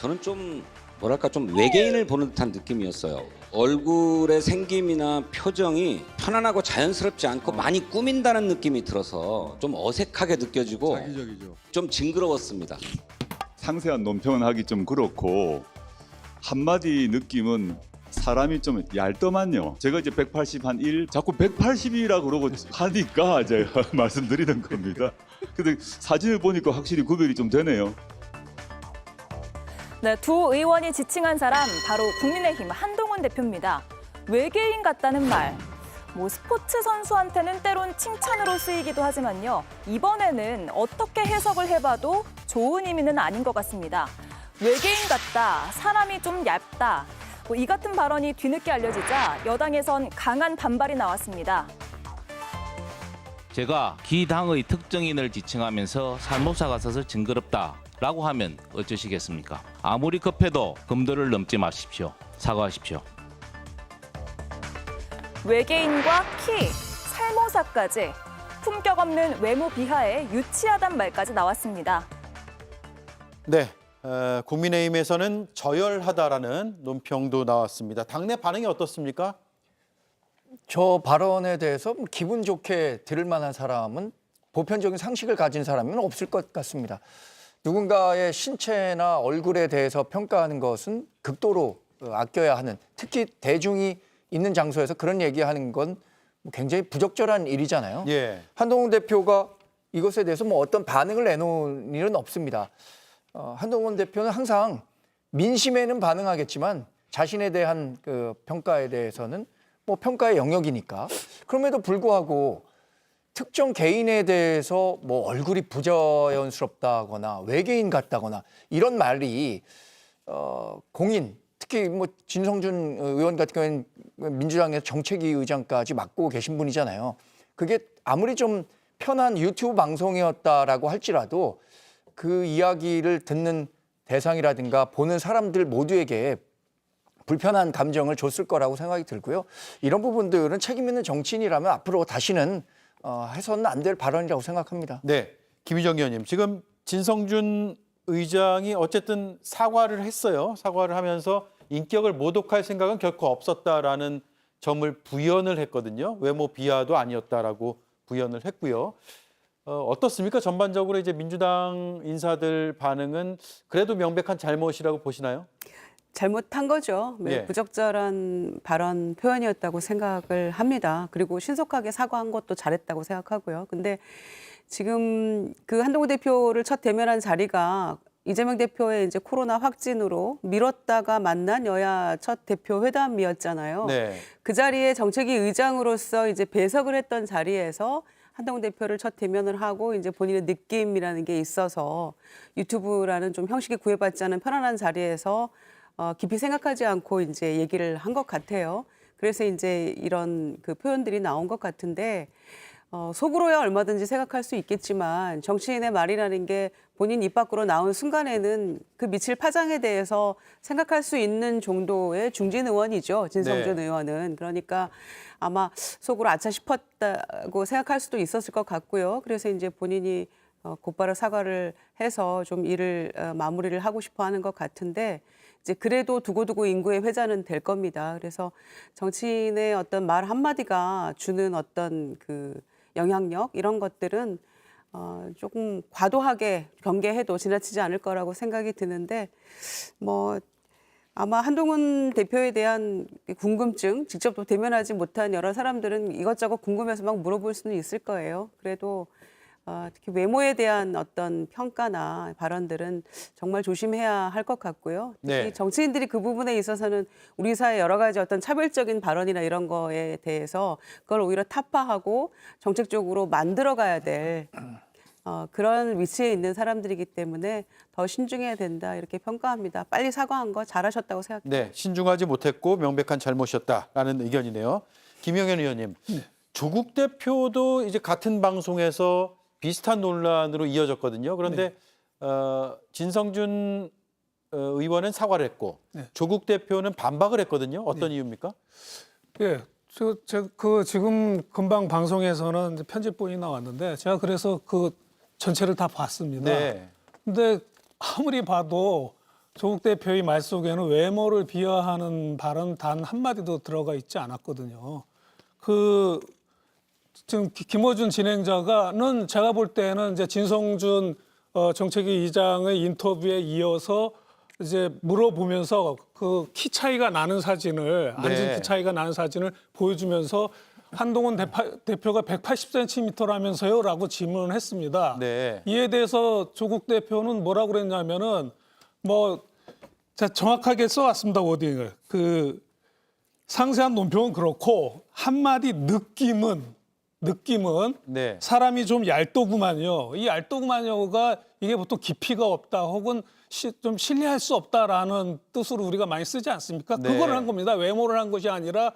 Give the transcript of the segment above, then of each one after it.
저는 좀 뭐랄까 좀 외계인을 보는 듯한 느낌이었어요. 얼굴의 생김이나 표정이 편안하고 자연스럽지 않고 많이 꾸민다는 느낌이 들어서 좀 어색하게 느껴지고 자기적이죠. 좀 징그러웠습니다. 상세한 논평은 하기 좀 그렇고 한마디 느낌은 사람이 좀 얇더만요. 제가 이제 180한1 자꾸 180이라 그러고 하니까 제가 말씀드리는 겁니다. 근데 사진을 보니까 확실히 구별이 좀 되네요. 네, 두 의원이 지칭한 사람 바로 국민의힘 한동훈 대표입니다. 외계인 같다는 말. 스포츠 선수한테는 때론 칭찬으로 쓰이기도 하지만요. 이번에는 어떻게 해석을 해봐도 좋은 의미는 아닌 것 같습니다. 외계인 같다, 사람이 좀 얇다. 이 같은 발언이 뒤늦게 알려지자 여당에선 강한 반발이 나왔습니다. 제가 기당의 특정인을 지칭하면서 살모사가 써서 징그럽다라고 하면 어쩌시겠습니까? 아무리 급해도 금도를 넘지 마십시오. 사과하십시오. 외계인과 키, 살모사까지 품격 없는 외모 비하에 유치하단 말까지 나왔습니다. 네, 국민의힘에서는 저열하다라는 논평도 나왔습니다. 당내 반응이 어떻습니까? 저 발언에 대해서 기분 좋게 들을 만한 사람은 보편적인 상식을 가진 사람은 없을 것 같습니다. 누군가의 신체나 얼굴에 대해서 평가하는 것은 극도로 아껴야 하는, 특히 대중이 있는 장소에서 그런 얘기하는 건 굉장히 부적절한 일이잖아요. 예. 한동훈 대표가 이것에 대해서 어떤 반응을 내놓은 일은 없습니다. 한동훈 대표는 항상 민심에는 반응하겠지만 자신에 대한 그 평가에 대해서는 평가의 영역이니까. 그럼에도 불구하고 특정 개인에 대해서 얼굴이 부자연스럽다거나 외계인 같다거나 이런 말이 공인, 특히 진성준 의원 같은 경우에는 민주당에서 정책위 의장까지 맡고 계신 분이잖아요. 그게 아무리 좀 편한 유튜브 방송이었다라고 할지라도 그 이야기를 듣는 대상이라든가 보는 사람들 모두에게 불편한 감정을 줬을 거라고 생각이 들고요. 이런 부분들은 책임 있는 정치인이라면 앞으로 다시는 해서는 안 될 발언이라고 생각합니다. 네, 김희정 의원님. 지금 진성준 의장이 어쨌든 사과를 했어요. 사과를 하면서 인격을 모독할 생각은 결코 없었다라는 점을 부연을 했거든요. 외모 비하도 아니었다라고 부연을 했고요. 어떻습니까? 전반적으로 이제 민주당 인사들 반응은 그래도 명백한 잘못이라고 보시나요? 잘못한 거죠. 예. 부적절한 발언 표현이었다고 생각을 합니다. 그리고 신속하게 사과한 것도 잘했다고 생각하고요. 근데 지금 그 한동훈 대표를 첫 대면한 자리가 이재명 대표의 이제 코로나 확진으로 미뤘다가 만난 여야 첫 대표 회담이었잖아요. 네. 그 자리에 정책위 의장으로서 이제 배석을 했던 자리에서 한동훈 대표를 첫 대면을 하고 이제 본인의 느낌이라는 게 있어서 유튜브라는 좀 형식에 구애받지 않은 편안한 자리에서 깊이 생각하지 않고 이제 얘기를 한 것 같아요. 그래서 이제 이런 그 표현들이 나온 것 같은데 속으로야 얼마든지 생각할 수 있겠지만 정치인의 말이라는 게 본인 입 밖으로 나온 순간에는 그 미칠 파장에 대해서 생각할 수 있는 정도의 중진 의원이죠. 진성준 의원은. 그러니까 아마 속으로 아차 싶었다고 생각할 수도 있었을 것 같고요. 그래서 이제 본인이 곧바로 사과를 해서 좀 일을 마무리를 하고 싶어 하는 것 같은데 이제 그래도 두고두고 인구의 회자는 될 겁니다. 그래서 정치인의 어떤 말 한마디가 주는 어떤 그 영향력 이런 것들은 조금 과도하게 경계해도 지나치지 않을 거라고 생각이 드는데 아마 한동훈 대표에 대한 궁금증, 직접 또 대면하지 못한 여러 사람들은 이것저것 궁금해서 막 물어볼 수는 있을 거예요. 그래도 특히 외모에 대한 어떤 평가나 발언들은 정말 조심해야 할 것 같고요. 특히 네. 정치인들이 그 부분에 있어서는 우리 사회 여러 가지 어떤 차별적인 발언이나 이런 거에 대해서 그걸 오히려 타파하고 정책적으로 만들어가야 될 그런 위치에 있는 사람들이기 때문에 더 신중해야 된다 이렇게 평가합니다. 빨리 사과한 거 잘하셨다고 생각합니다. 네, 신중하지 못했고 명백한 잘못이었다라는 의견이네요. 김영현 의원님, 조국 대표도 이제 같은 방송에서 비슷한 논란으로 이어졌거든요. 그런데 진성준 의원은 사과를 했고 조국 대표는 반박을 했거든요. 어떤 이유입니까? 예, 지금 금방 방송에서는 이제 편집본이 나왔는데 제가 그래서 그 전체를 다 봤습니다. 네. 근데 아무리 봐도 조국 대표의 말 속에는 외모를 비하하는 발언 단 한마디도 들어가 있지 않았거든요. 지금 김어준 진행자가는 제가 볼 때는 이제 진성준 정책위 의장의 인터뷰에 이어서 이제 물어보면서 그 키 차이가 나는 사진을 앉은 키 차이가 나는 사진을 보여주면서 한동훈 대표가 180cm라면서요라고 질문을 했습니다. 네. 이에 대해서 조국 대표는 뭐라고 그랬냐면은 제가 정확하게 써왔습니다 워딩을. 상세한 논평은 그렇고 한마디 느낌은 네. 사람이 좀 얇더구만요. 이 얇더구만요가 이게 보통 깊이가 없다 혹은 좀 신뢰할 수 없다라는 뜻으로 우리가 많이 쓰지 않습니까? 네. 그걸 한 겁니다. 외모를 한 것이 아니라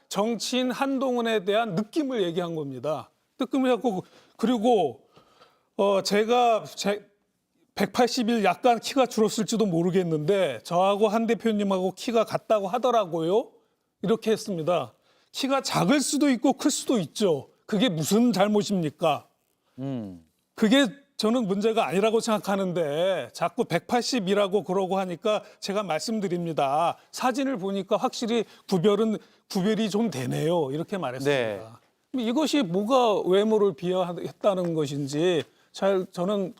정치인 한동훈에 대한 느낌을 얘기한 겁니다. 느낌을 갖고 그리고 제가 181 약간 키가 줄었을지도 모르겠는데 저하고 한 대표님하고 키가 같다고 하더라고요. 이렇게 했습니다. 키가 작을 수도 있고 클 수도 있죠. 그게 무슨 잘못입니까? 그게 저는 문제가 아니라고 생각하는데 자꾸 180이라고 그러고 하니까 제가 말씀드립니다. 사진을 보니까 확실히 구별이 좀 되네요. 이렇게 말했습니다. 이것이 뭐가 외모를 비하했다는 것인지 저는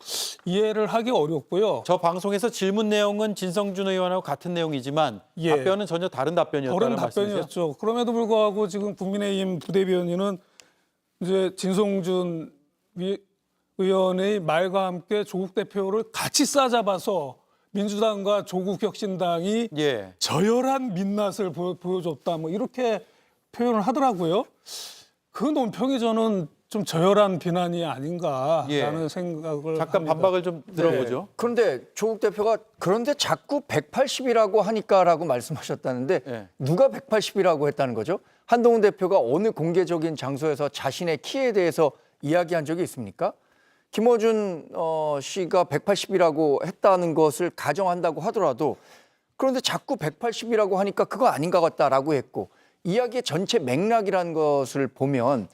이해를 하기 어렵고요. 저 방송에서 질문 내용은 진성준 의원하고 같은 내용이지만 예. 답변은 전혀 다른 답변이었다는 그런 말씀이세요? 답변이었죠. 그럼에도 불구하고 지금 국민의힘 부대변인은 이제 진성준 의원의 말과 함께 조국 대표를 같이 싸잡아서 민주당과 조국혁신당이 예. 저열한 민낯을 보여줬다. 뭐 이렇게 표현을 하더라고요. 그 논평이 저는 좀 저열한 비난이 아닌가라는 생각을 잠깐 합니다. 반박을 좀 들어보죠. 그런데 조국 대표가 그런데 자꾸 180이라고 하니까라고 말씀하셨다는데 네. 누가 180이라고 했다는 거죠? 한동훈 대표가 어느 공개적인 장소에서 자신의 키에 대해서 이야기한 적이 있습니까? 김어준 씨가 180이라고 했다는 것을 가정한다고 하더라도 그런데 자꾸 180이라고 하니까 그거 아닌 것 같다라고 했고 이야기의 전체 맥락이라는 것을 보면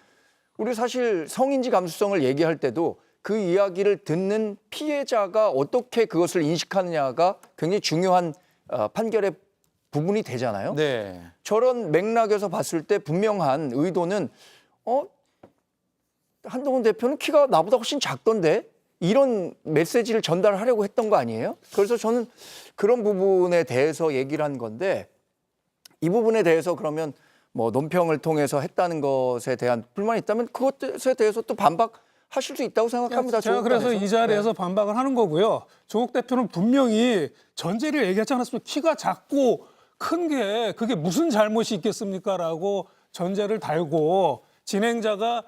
우리 사실 성인지 감수성을 얘기할 때도 그 이야기를 듣는 피해자가 어떻게 그것을 인식하느냐가 굉장히 중요한 판결의 부분이 되잖아요. 네. 저런 맥락에서 봤을 때 분명한 의도는 한동훈 대표는 키가 나보다 훨씬 작던데 이런 메시지를 전달하려고 했던 거 아니에요? 그래서 저는 그런 부분에 대해서 얘기를 한 건데 이 부분에 대해서 그러면 뭐 논평을 통해서 했다는 것에 대한 불만이 있다면 그것에 대해서 또 반박하실 수 있다고 생각합니다. 제가 그래서 이 자리에서 반박을 하는 거고요. 조국 대표는 분명히 전제를 얘기하지 않았습니까? 키가 작고 큰 게 그게 무슨 잘못이 있겠습니까라고 전제를 달고 진행자가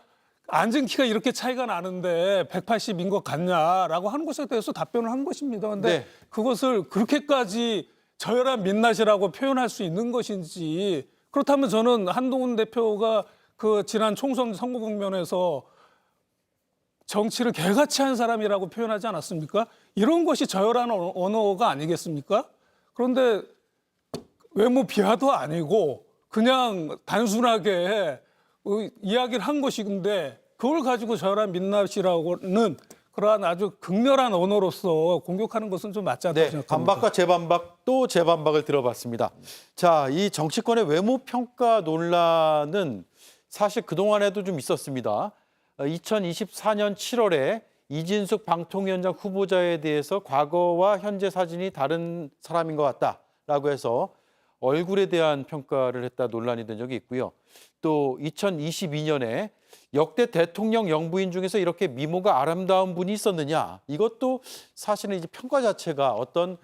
앉은 키가 이렇게 차이가 나는데 180인 것 같냐라고 하는 것에 대해서 답변을 한 것입니다. 그런데 네. 그것을 그렇게까지 저열한 민낯이라고 표현할 수 있는 것인지 그렇다면 저는 한동훈 대표가 그 지난 총선 선거 국면에서 정치를 개같이 한 사람이라고 표현하지 않았습니까? 이런 것이 저열한 언어가 아니겠습니까? 그런데 외모 비하도 아니고 그냥 단순하게 이야기를 한 것인데 그걸 가지고 저열한 민낯이라고는 그러한 아주 극렬한 언어로서 공격하는 것은 좀 맞지 않다고 네, 생각합니다. 반박과 재반박 또 재반박을 들어봤습니다. 자, 이 정치권의 외모 평가 논란은 사실 그동안에도 좀 있었습니다. 2024년 7월에 이진숙 방통위원장 후보자에 대해서 과거와 현재 사진이 다른 사람인 것 같다라고 해서 얼굴에 대한 평가를 했다 논란이 된 적이 있고요. 또 2022년에 역대 대통령 영부인 중에서 이렇게 미모가 아름다운 분이 있었느냐, 이것도 사실은 이제 평가 자체가 어떤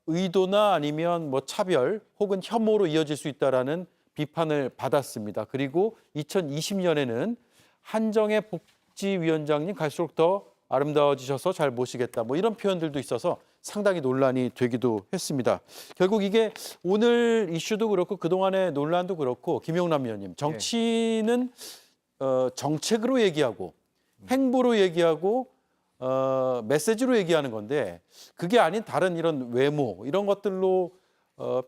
의도나 아니면 뭐 차별 혹은 혐오로 이어질 수 있다라는 비판을 받았습니다. 그리고 2020년에는 한정혜 복지위원장님 갈수록 더 아름다워지셔서 잘 모시겠다, 뭐 이런 표현들도 있어서 상당히 논란이 되기도 했습니다. 결국 이게 오늘 이슈도 그렇고 그동안의 논란도 그렇고, 김용남 의원님, 정치는 정책으로 얘기하고 행보로 얘기하고 메시지로 얘기하는 건데, 그게 아닌 다른 이런 외모 이런 것들로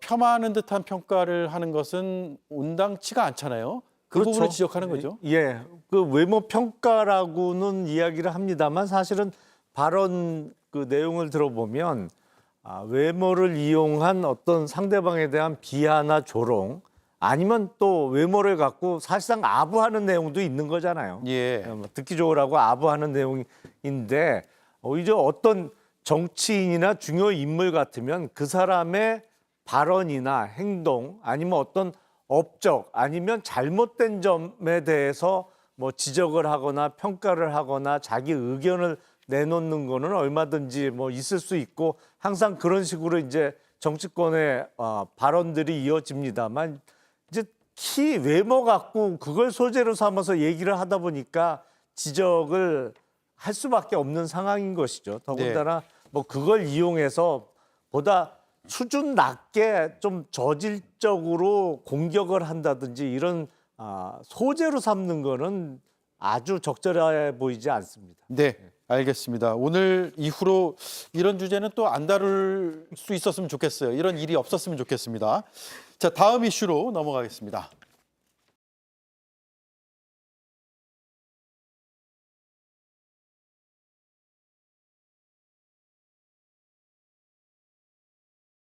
폄하하는 듯한 평가를 하는 것은 온당치가 않잖아요. 그 그렇죠. 부분을 지적하는 거죠. 예, 그 외모 평가라고는 이야기를 합니다만 사실은 발언 그 내용을 들어보면 외모를 이용한 어떤 상대방에 대한 비하나 조롱 아니면 또 외모를 갖고 사실상 아부하는 내용도 있는 거잖아요. 예. 뭐 듣기 좋으라고 아부하는 내용인데 오히려 어떤 정치인이나 중요 인물 같으면 그 사람의 발언이나 행동 아니면 어떤 업적 아니면 잘못된 점에 대해서 뭐 지적을 하거나 평가를 하거나 자기 의견을 내놓는 거는 얼마든지 뭐 있을 수 있고 항상 그런 식으로 이제 정치권의 발언들이 이어집니다만 이제 외모 갖고 그걸 소재로 삼아서 얘기를 하다 보니까 지적을 할 수밖에 없는 상황인 것이죠. 더군다나 뭐 그걸 이용해서 보다 수준 낮게 좀 저질적으로 공격을 한다든지 이런 소재로 삼는 거는 아주 적절해 보이지 않습니다. 네, 알겠습니다. 오늘 이후로 이런 주제는 또 안 다룰 수 있었으면 좋겠어요. 이런 일이 없었으면 좋겠습니다. 자, 다음 이슈로 넘어가겠습니다.